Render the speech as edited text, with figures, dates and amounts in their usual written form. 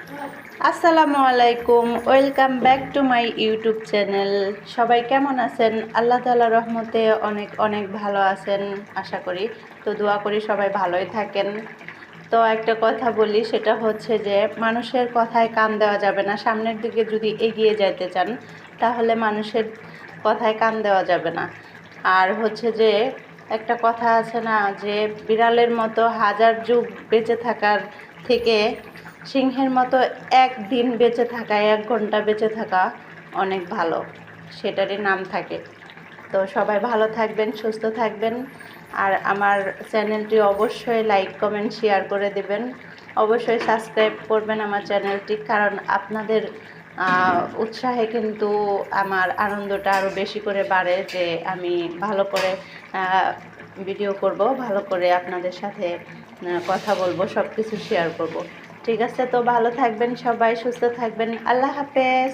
আসসালামু আলাইকুম, welcome back to my YouTube channel. সবাই কেমন আছেন? আল্লাহ তাআলার রহমতে অনেক অনেক ভালো আছেন আশা করি। তো দোয়া করি সবাই ভালোই থাকেন। তো একটা কথা বলি, সেটা হচ্ছে যে মানুষের কথায় কান দেওয়া যাবে না। সামনের দিকে যদি এগিয়ে যেতে চান তাহলে মানুষের কথায় কান দেওয়া যাবে না। আর হচ্ছে যে একটা কথা আছে না, যে বিড়ালের মতো হাজার যুগ বেঁচে থাকার থেকে সিংহের মতো একদিন বেঁচে থাকা, 1 ঘন্টা বেঁচে থাকা অনেক ভালো, সেটারই নাম থাকে। তো সবাই ভালো থাকবেন, সুস্থ থাকবেন। আর আমার চ্যানেলটি অবশ্যই লাইক কমেন্ট শেয়ার করে দেবেন। অবশ্যই সাবস্ক্রাইব করবেন আমার চ্যানেলটি, কারণ আপনাদের উৎসাহে কিন্তু আমার আনন্দটা আরও বেশি করে বাড়ে, যে আমি ভালো করে ভিডিও করব, ভালো করে আপনাদের সাথে কথা বলবো, সব কিছু শেয়ার করব। ঠিক আছে, তো ভালো থাকবেন সবাই, সুস্থ থাকবেন। আল্লাহ হাফেজ।